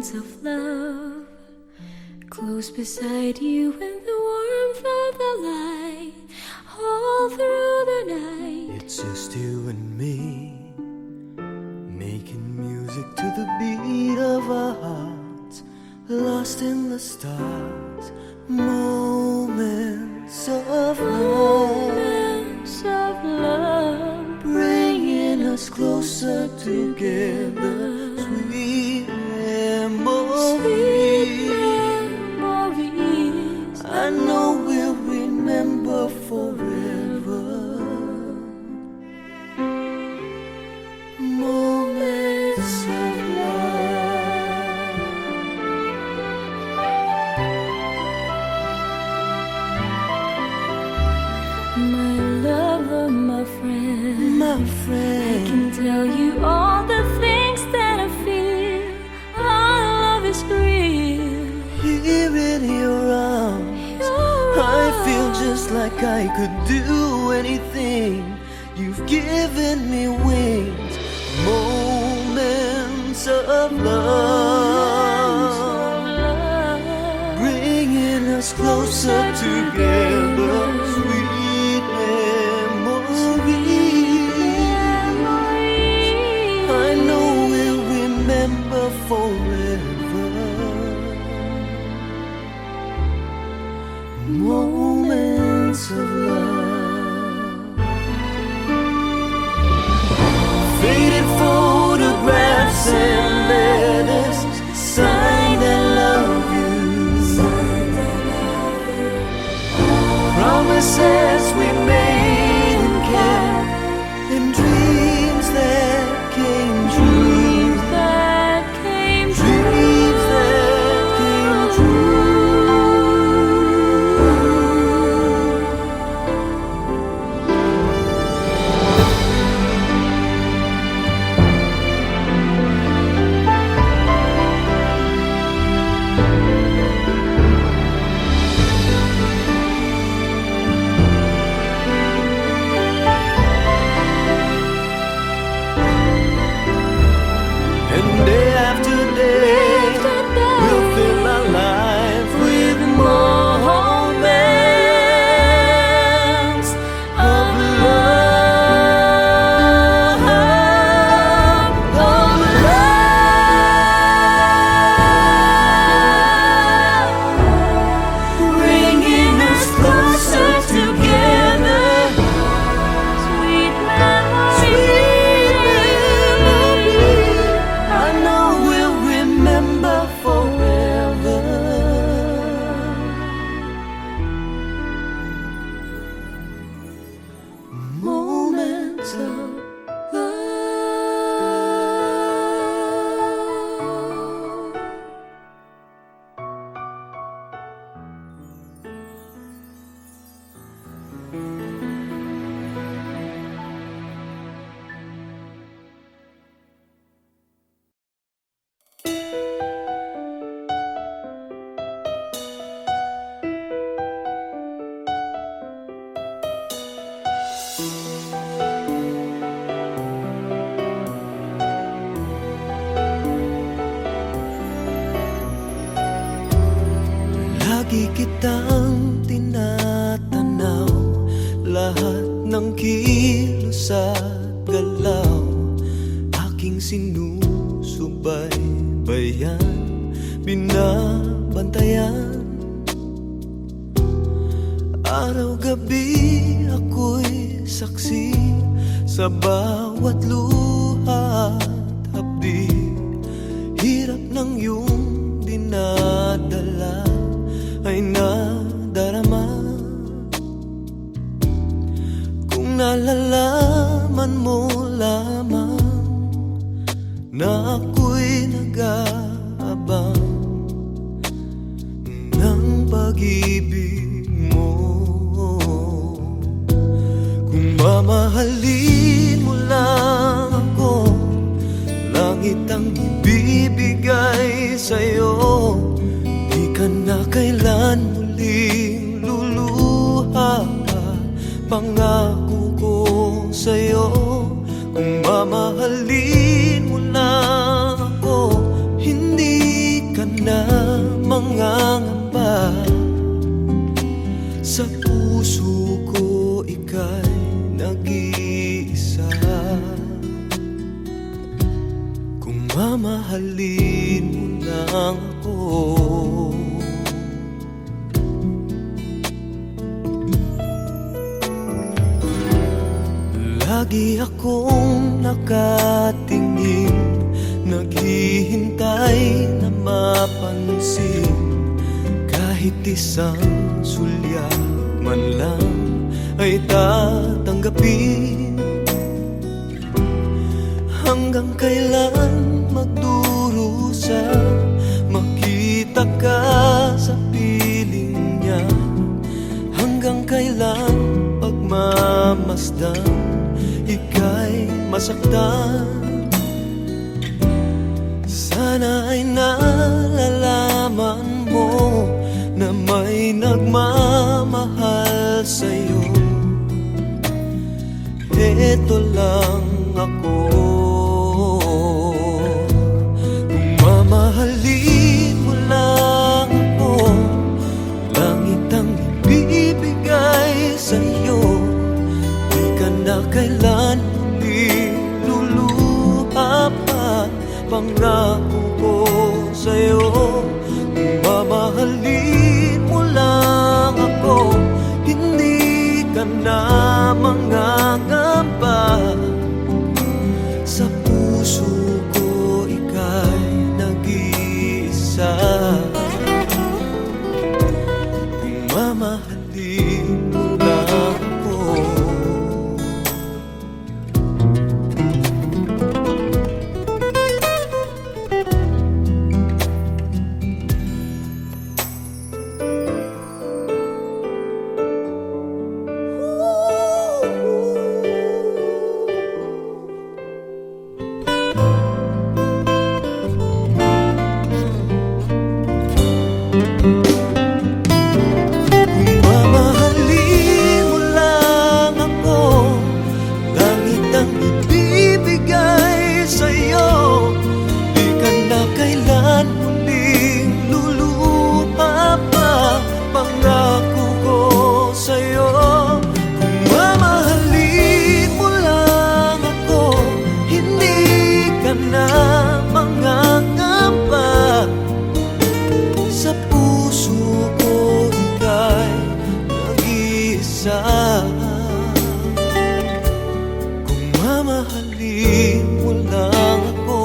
moments of love, close beside you in the warmth of the light, all through the night. It's just you and me, making music to the beat of our hearts, lost in the stars. Moments of love, bringing us closer together. Sweet memories, I know we'll remember forever. Moments of love. My lover, my friend, My I friend, can tell you all the things that I feel. Our love is real. here in your arms, I feel just like I could do anything. You've given me wings. Moments of love, bringing us closer together. Sweet memories, I know we'll remember forever. Moments of love. Faded photographs and letters, signed I love you. Promises we made and kept, and dreams that came true. Dreams that came Dreams that came true. And day after day, we'll fill our life with moments of love, bringing us closer together. sweet memories. I know we'll remember forever. Moments of love. Lagi kitang tinatanaw, lahat ng kilos at galaw, aking sinusubaybayan, binabantayan. Araw-gabi ako'y saksi sa bawat luha at hapdi. Hirap ng iyong dinadala ay nadarama. Kung nalalaman mo lamang na ako'y nag-aabang ng pag-ibig mo. Kung mamahalin mo lang ako, langit ang ibibigay sa'yo. Di ka na kailan muling luluha, pangako ko sa'yo. Kung mamahalin mo lang ako, hindi mamahalin mo lang ako. Lagi akong nakatingin, naghihintay na mapansin. Kahit isang sulyap man lang ay tatanggapin. Hanggang kailan magdurusa, makita ka sa piling niya? Hanggang kailan pagmamasdan, ika'y masaktan? Sana ay nalalaman mo na may nagmamahal sa'yo. Eto lang ako. Kung mamahalin mo lang ako, langit ang ibibigay sa'yo. Di ka na kailan luluha pa, pangako ko sa'yo. Kung mamahalin mo lang ako, hindi ka na mangangamba. Sa puso ko ika'y nag-iisa. Kung mamahalin mo lang ako. Kung mamahalin mo lang ako.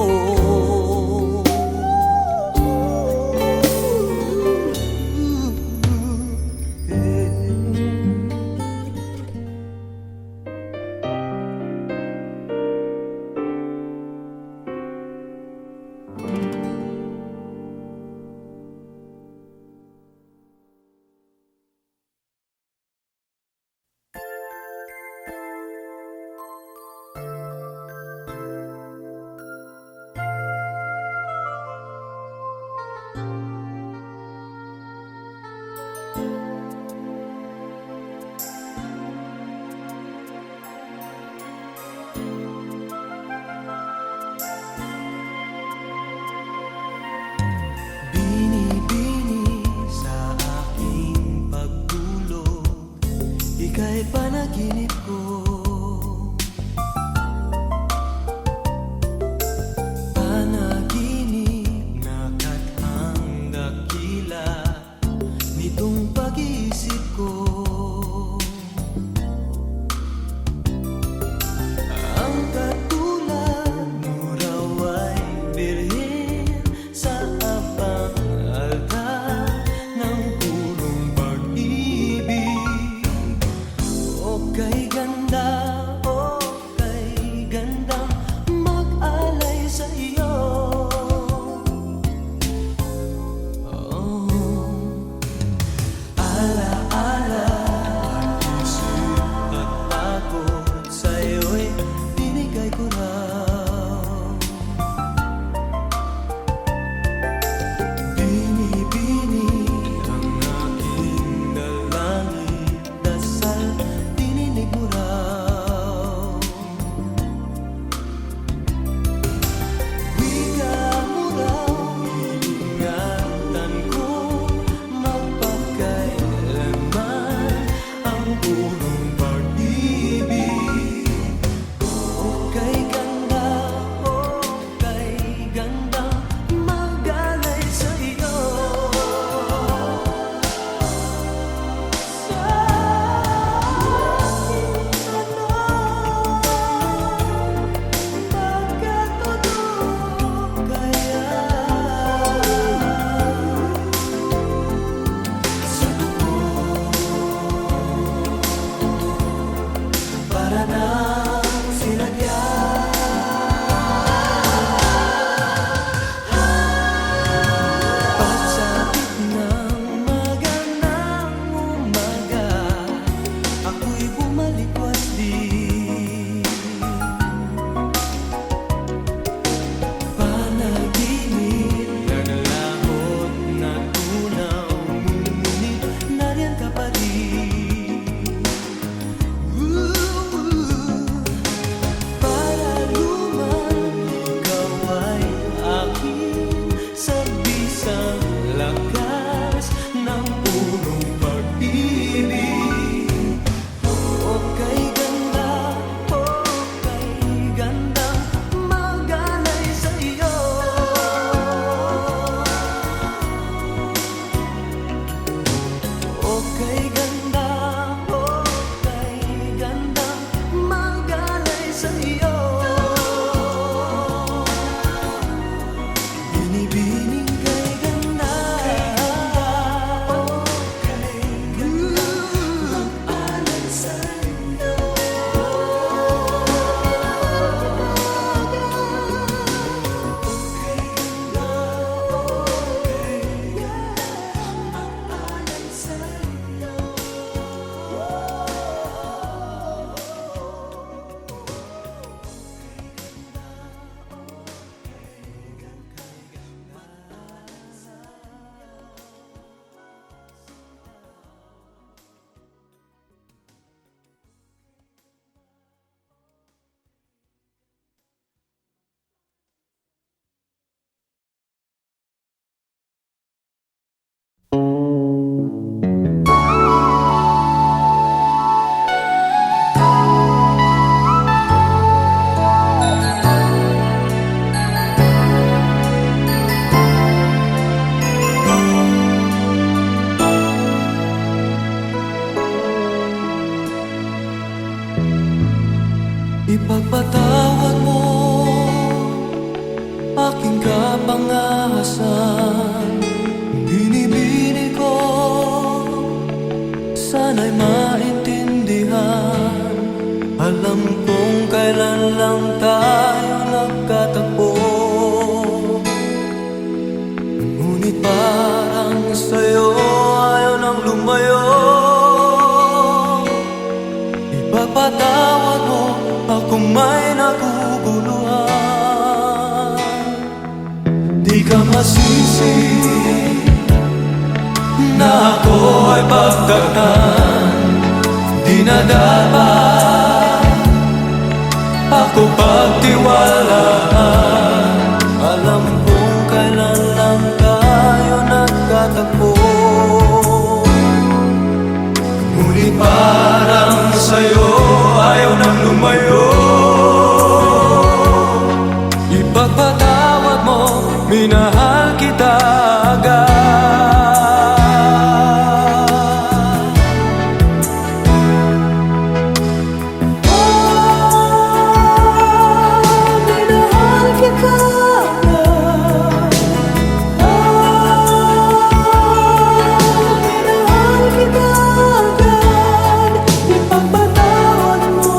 Ika'y panaginip ko, panaginip na kathang dakila nitong pag-iisip ko. Ang katulad mo raw ay birhen sa abang altar ng purong pag-ibig. Kay ganda kapangahasan. Binibini ko, sana'y maintindihan. Alam kong kailan lang tayo nagkatagpo, ngunit parang sa'yo ayaw nang lumayo. Ipapatawad mo akong may naguguluhan. Di ka masisi na ako ay pagtaktan. Di na dapat ako pagtiwalaan. Alam kong kailan lang tayo nagkatagpo, ngunit parang sa'yo ayaw nang lumayo. Ipagpatawad mo, minahal kita agad. Minahal kita agad. Minahal kita agad. Ipagpatawad mo.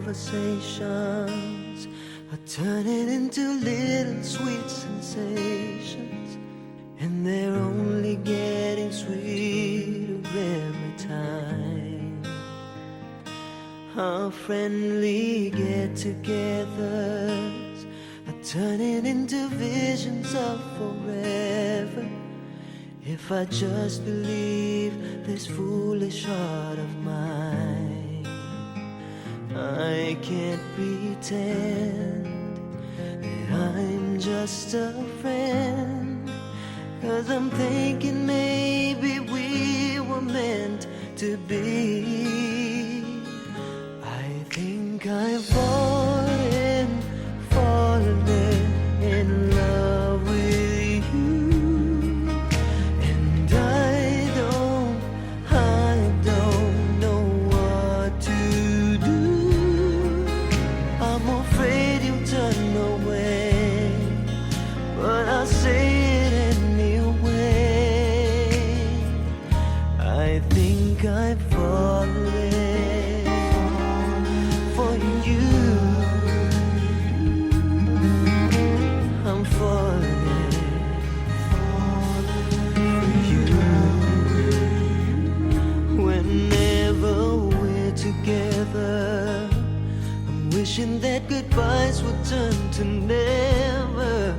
Conversations are turning into little sweet sensations, and they're only getting sweeter every time. Our friendly get-togethers are turning into visions of forever. If I just believe this foolish heart of mine, I can't pretend that I'm just a friend, 'cause I'm thinking maybe we were meant to be. I think I've fallen in love with you, and I don't know what to do. I'm afraid you'll turn away, but I'll say it anyway. that goodbyes would turn to never.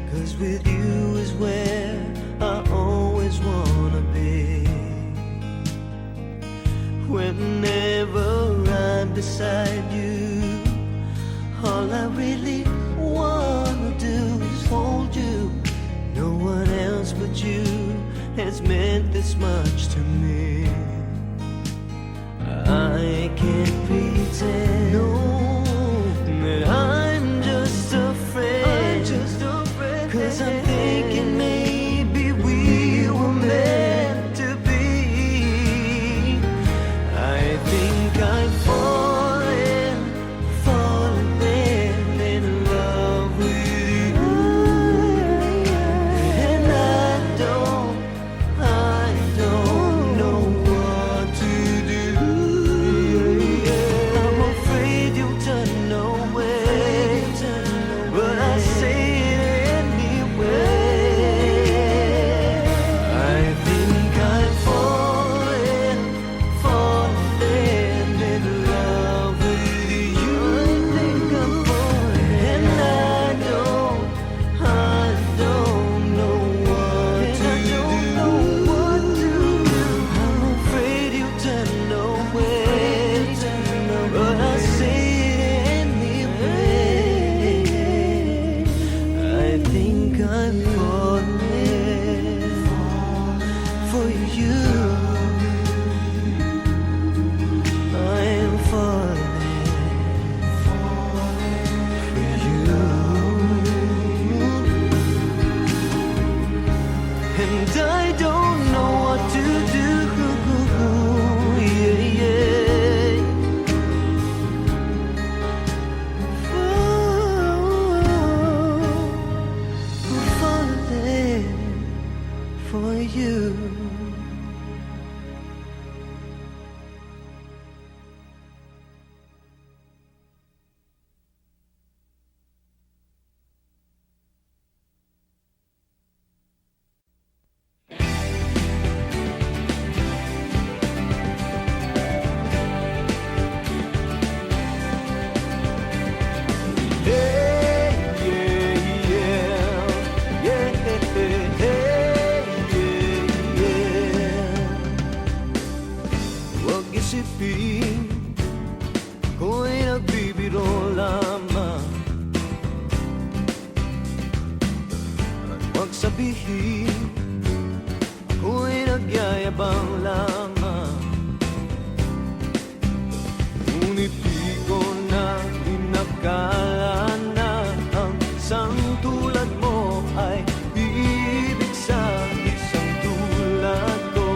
'Cause with you is where I always wanna be. Whenever I'm beside you, all I really wanna do is hold you. No one else but you has meant this much to me. I can't pretend, no, that I'm just a friend. 'Cause I'm thinking maybe we were meant to be. I think I'm falling in love with you. And I don't know what to do. I'm afraid you'll turn away, but I say it anyway. I think I'm falling in love with you. I think I'm falling, and I don't know what to do. I'm afraid you'll turn away, but I say it anyway. I think I'm falling for you. I'm falling for you. And I don't know what to do. Yeah, yeah. Falling for you. Huwag isipin ako'y nagbibiro lamang, at huwag sabihin ako'y nagyayabang lamang. Ngunit di ko na inakala na ang isang tulad mo ay ibig sa isang tulad ko.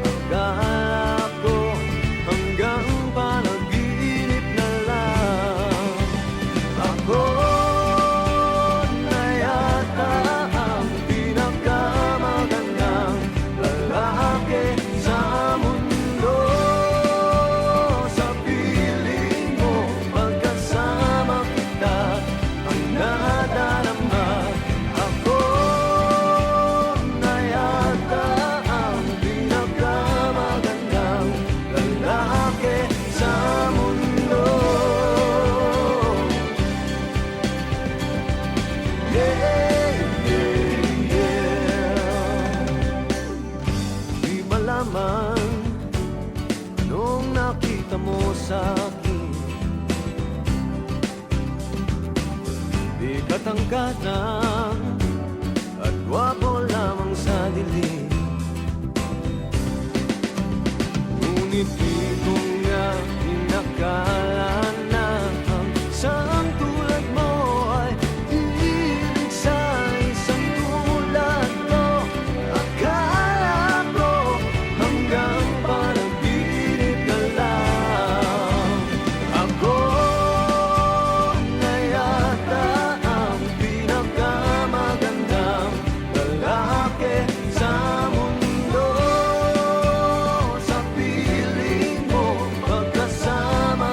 Akala ko hanggang panaginip na lang. Ako na yata ang pinakamagandang lalaki sa mundo. Sa piling mo, pagkasama kita, ang nadarama. Ako na yata ang pinakamagandang lalaki sa mundo. Yeah, yeah, yeah. Di malaman anong nakita mo sa akin. Di katangkanan at gwapo lamang sa dilim. Ngunit di ko nga inakala na ang isang tulad mo ay ibig sa isang tulad ko. Akala ko hanggang panaginip na lang. Ako na yata ang pinakamagandang lalaki sa mundo. Sa piling mo, pagkasama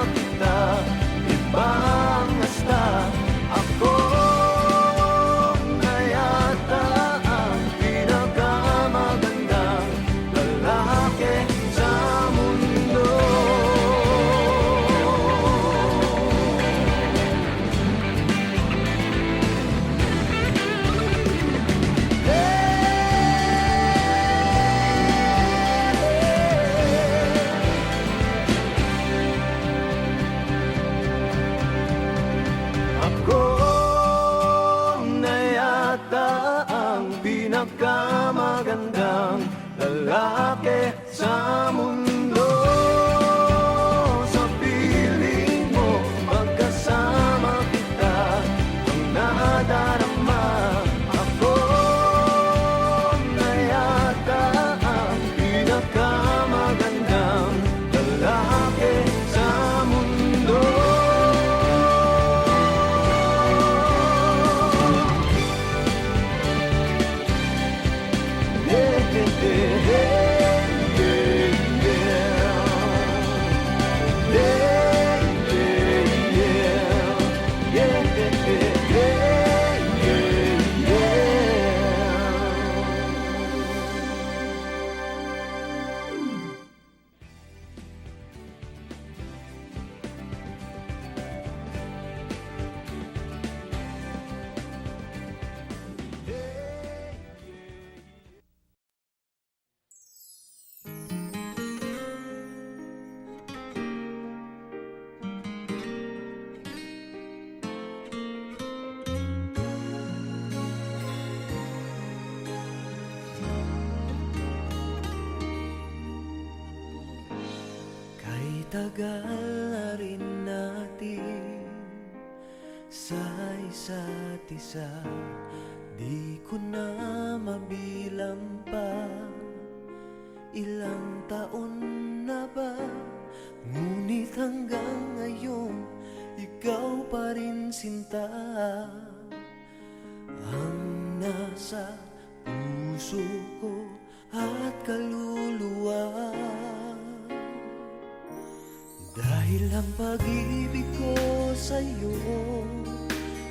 magandang lalaki sa mundo. Sa piling mo, pagkasama kita, ang nadarama. Ako na yata ang pinakamagandang lalaki sa mundo. Tagal na rin natin sa isa't isa, di ko na mabilang pa. Ilang taon na ba? Ngunit hanggang ngayon, ikaw pa rin sinta ang nasa puso ko at kaluluwa. Dahil ang pag-ibig ko sa'yo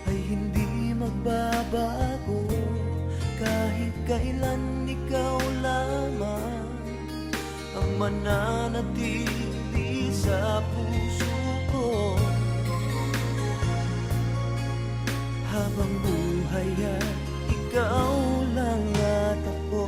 ay hindi magbabago, kahit kailan ikaw lamang ang mananatili sa puso ko. Habang buhay ay ikaw lang at ako.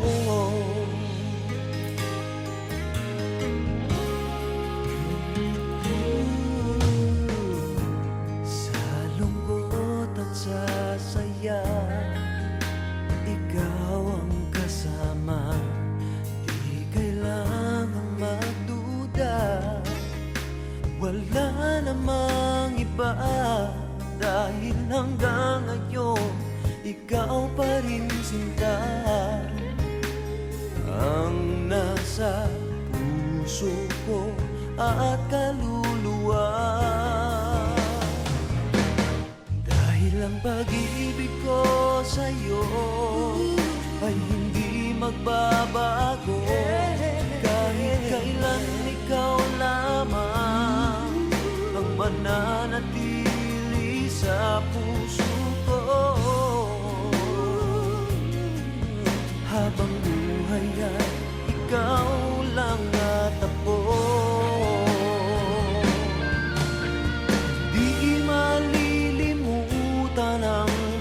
Sa saya, ikaw ang kasama, di kailangang magduda. Wala namang iba, dahil hanggang ngayon, ikaw pa rin sinta ang nasa puso ko at kaluluwa. Ang pag-ibig ko sa'yo ay hindi magbabago, kahit kailan ikaw lamang ang mananatili sa puso ko. Habang buhay ay ikaw lang at ako.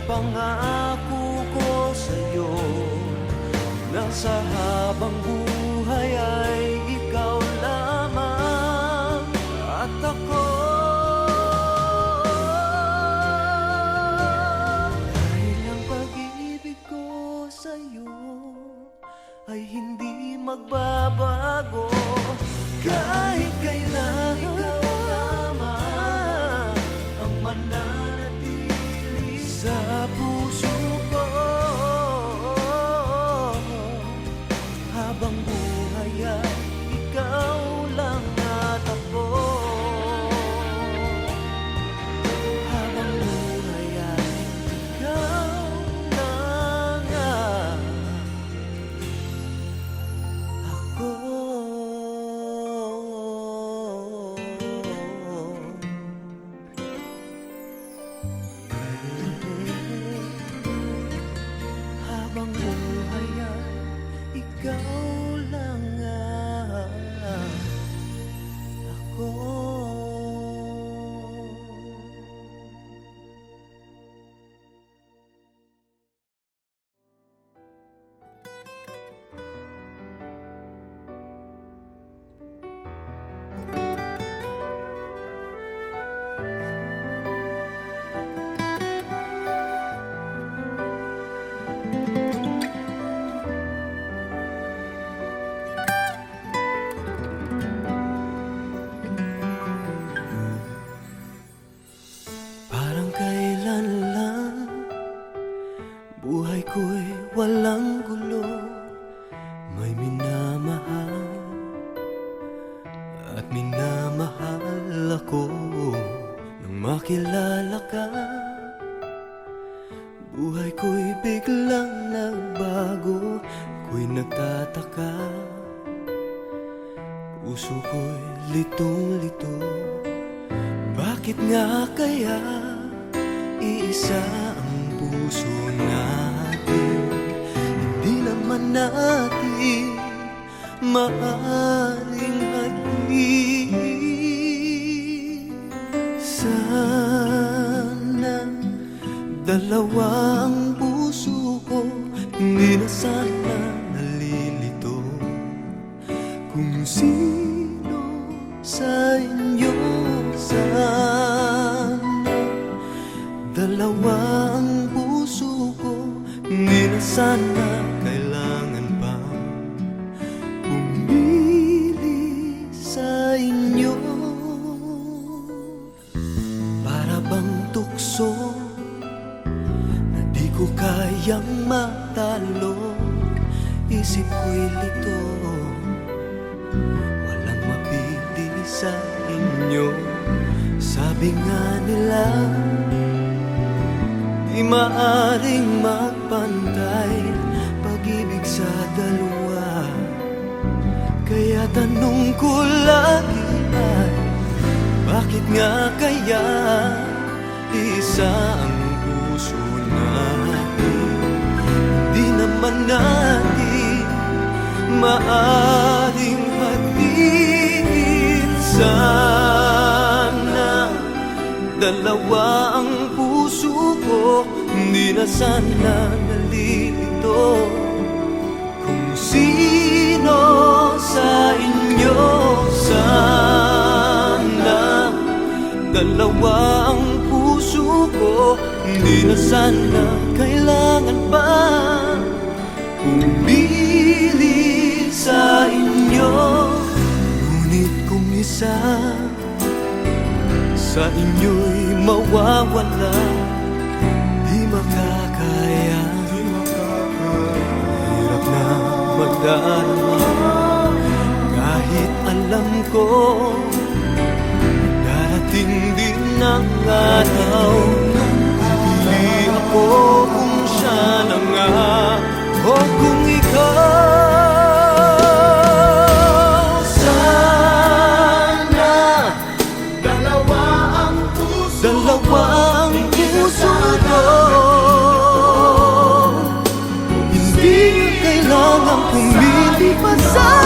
Pangako ko sa'yo na sa habang buhay ay ikaw lamang at ako. Dahil ang pag-ibig ko sa'yo ay hindi magbabago, kahit kailan ikaw lamang ang mananatili sa puso ko. Habang buhay ay ikaw lang at ako. Habang buhay ay ikaw lang at ako. Habang buhay ay ikaw lang at minamahal at minamahal ako. Nang makilala ka, buhay ko'y biglang nagbago. Ako'y nagtataka, puso ko'y litong-lito. Bakit nga kaya iisa ang puso natin? Hindi naman natin maaring hadin. Sana dalawa ang puso ko, hindi na sana nalilito. Kung sino sa inyo sana dalawa ang puso ko, hindi na sana kailangan pa pumili sa inyo. Para bang tukso na di ko kayang matalo, isip ko'y lito, walang mapili sa inyo. Sabi nga nila, di maaring magpantay pag-ibig sa dalawa. Kaya tanong ko lagi ay, bakit nga kaya isa ang puso natin? Di naman natin maaring hatiin. Sana dalawa ang puso ko, hindi na sana nalilito. Kung sino sa inyo sana dalawa ang puso ko, hindi na sana kailangan pa pumili sa inyo. Ngunit kung isa sa inyo'y mawawala, di makakaya, hirap na magdarama. Kahit alam ko darating din ang araw, pipili ako kung siya na nga o kung ikaw. Sana dalawa ang puso ko, hindi nyo kailangang pumili pa sa